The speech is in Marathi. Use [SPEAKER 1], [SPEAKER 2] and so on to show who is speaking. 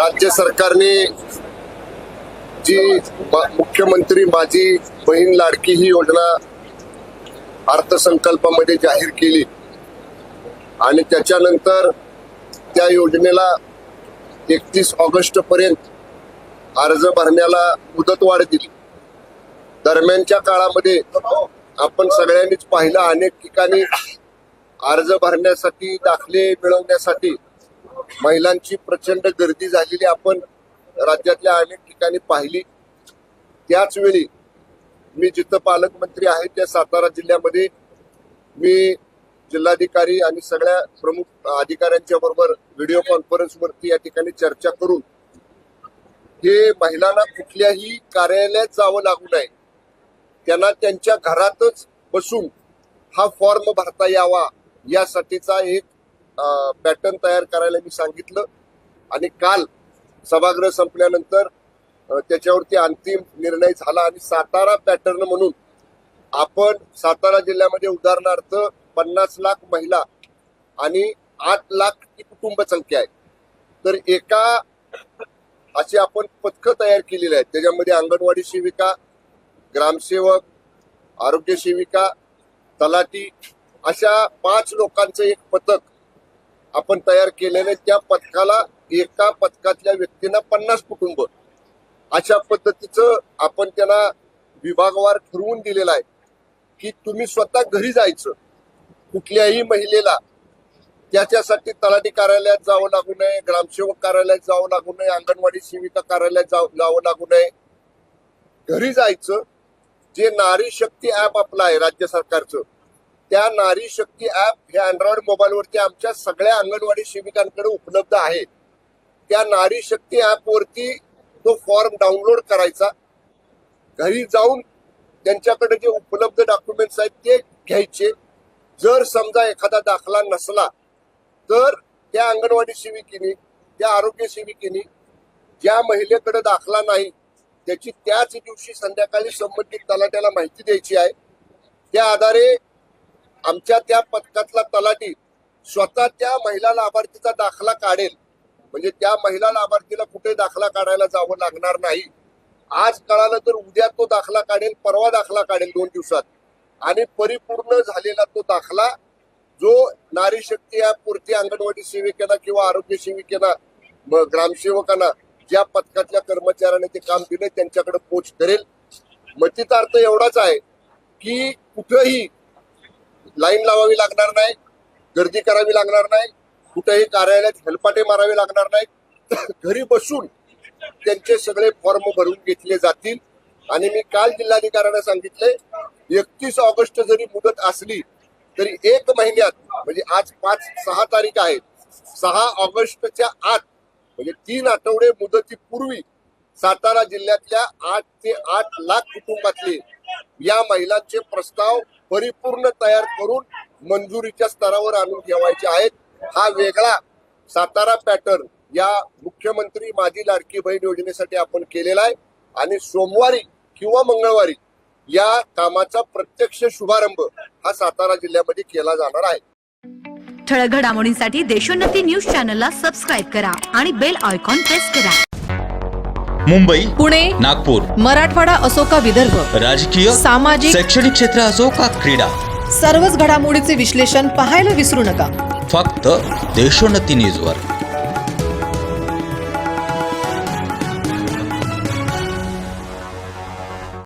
[SPEAKER 1] राज्य सरकारने जी मुख्यमंत्री माझी बहीण लाडकी ही योजना अर्थसंकल्पामध्ये जाहीर केली आणि त्याच्यानंतर त्या योजनेला 31 ऑगस्ट पर्यंत अर्ज भरण्याला मुदतवाढ दिली। दरम्यानच्या काळामध्ये आपण सगळ्यांनीच पाहिलं, अनेक ठिकाणी अर्ज भरण्यासाठी दाखले मिळवण्यासाठी महिलांची प्रचंड गर्दी झालेली आपण राज्यातल्या अनेक ठिकाणी पाहिली। त्याच वेळी मी जिथं पालकमंत्री आहे त्या सातारा जिल्ह्यामध्ये मी जिल्हाधिकारी आणि सगळ्या प्रमुख अधिकाऱ्यांच्या बरोबर व्हिडिओ कॉन्फरन्सवरती या ठिकाणी चर्चा करून हे महिलांना कुठल्याही कार्यालयात जावं लागू नये, त्यांना त्यांच्या घरातच बसून हा फॉर्म भरता यावा यासाठीचा एक पॅटर्न तयार करायला मी सांगितलं आणि काल सभागृह संपल्यानंतर त्याच्यावरती अंतिम निर्णय झाला आणि सातारा पॅटर्न म्हणून आपण सातारा जिल्ह्यामध्ये उदाहरणार्थ 50 लाख महिला आणि 8 लाख ही कुटुंब संख्या आहे, तर एका अशी आपण पथकं तयार केलेली आहेत। त्याच्यामध्ये अंगणवाडी सेविका, ग्रामसेवक, आरोग्य सेविका, तलाठी अशा 5 लोकांचं एक पथक आपण तयार केलेलं। त्या पथकाला एका पथकातल्या व्यक्तींना 50 कुटुंब अशा पद्धतीचं आपण त्यांना विभागवार ठरवून दिलेलं आहे की तुम्ही स्वतः घरी जायचं, कुठल्याही महिलेला त्याच्यासाठी तलाठी कार्यालयात जावं लागू नये, ग्रामसेवक कार्यालयात जावं लागू नये, अंगणवाडी सेविका कार्यालयात जावं लागू नये, घरी जायचं। जे नारी शक्ती ऍप आपलं आहे राज्य सरकारचं, त्या नारी शक्ती ऍप हे अँड्रॉइड मोबाईलवरती आमच्या सगळ्या अंगणवाडी सेविकांकडे उपलब्ध आहे। त्या नारी शक्ती ऍप वरती तो फॉर्म डाउनलोड करायचा, घरी जाऊन त्यांच्याकडे जे उपलब्ध डॉक्युमेंट्स आहेत ते घ्यायचे। जर समजा एखादा दाखला नसला तर त्या अंगणवाडी सेविकेने, त्या आरोग्य सेविकेने ज्या महिलेकडे दाखला नाही त्याची त्याच दिवशी संध्याकाळी संबंधित तलाट्याला माहिती द्यायची आहे। त्या आधारे आमच्या त्या पथकातला तलाठी स्वतः त्या महिला लाभार्थीचा दाखला काढेल, म्हणजे त्या महिला लाभार्थीला कुठे दाखला काढायला जावं लागणार नाही। आज कळालं तर उद्या तो दाखला काढेल, परवा दाखला काढेल 2 दिवसात, आणि परिपूर्ण झालेला तो दाखला जो नारी शक्ती ऍप वरती अंगणवाडी सेविकेला किंवा आरोग्य सेविकेला, ग्रामसेवकांना ज्या पथकातल्या कर्मचाऱ्याने ते काम दिले त्यांच्याकडे पोच करेल। मतीचा अर्थ एवढाच आहे की कुठेही लाईन लावावी लागणार नाही, गर्दी करावी लागणार नाही, कुठेही कार्यालयात हेलपाटे मारावे लागणार नाही, घरी बसून त्यांचे सगळे फॉर्म भरून घेतले जातील। आणि मी काल जिल्हाधिकाऱ्यांना सांगितले 31 ऑगस्ट जरी मुदत असली तरी 1 महिन्यात, म्हणजे आज 5-6 तारीख आहे, 6 ऑगस्टच्या आत म्हणजे 3 आठवडे मुदतीपूर्वी सातारा जिल्ह्यातल्या 8 ते 8 लाख कुटुंबातले या महिलांचे प्रस्ताव परिपूर्ण तयार करून मंजुरीच्या स्तरावर आणून ठेवायचे आहेत। हा वेगळा सातारा पॅटर्न या मुख्यमंत्री माझी लाडकी बहीण योजनेसाठी आपण केलेला आहे आणि सोमवारी किंवा मंगळवारी या कामाचा प्रत्यक्ष शुभारंभ हा सातारा जिल्ह्यामध्ये केला जाणार आहे।
[SPEAKER 2] ठळक घडामोडींसाठी देशोन्नती न्यूज चॅनलला सबस्क्राईब करा आणि बेल आयकॉन प्रेस करा।
[SPEAKER 3] मुंबई,
[SPEAKER 4] पुणे,
[SPEAKER 3] नागपूर,
[SPEAKER 4] मराठवाडा असो का विदर्भ,
[SPEAKER 3] राजकीय,
[SPEAKER 4] सामाजिक,
[SPEAKER 3] शैक्षणिक क्षेत्र असो का क्रीडा,
[SPEAKER 4] सर्वच घडामोडीचे विश्लेषण पाहायला विसरू नका।
[SPEAKER 3] फक्त देशोन्नती न्यूजवर।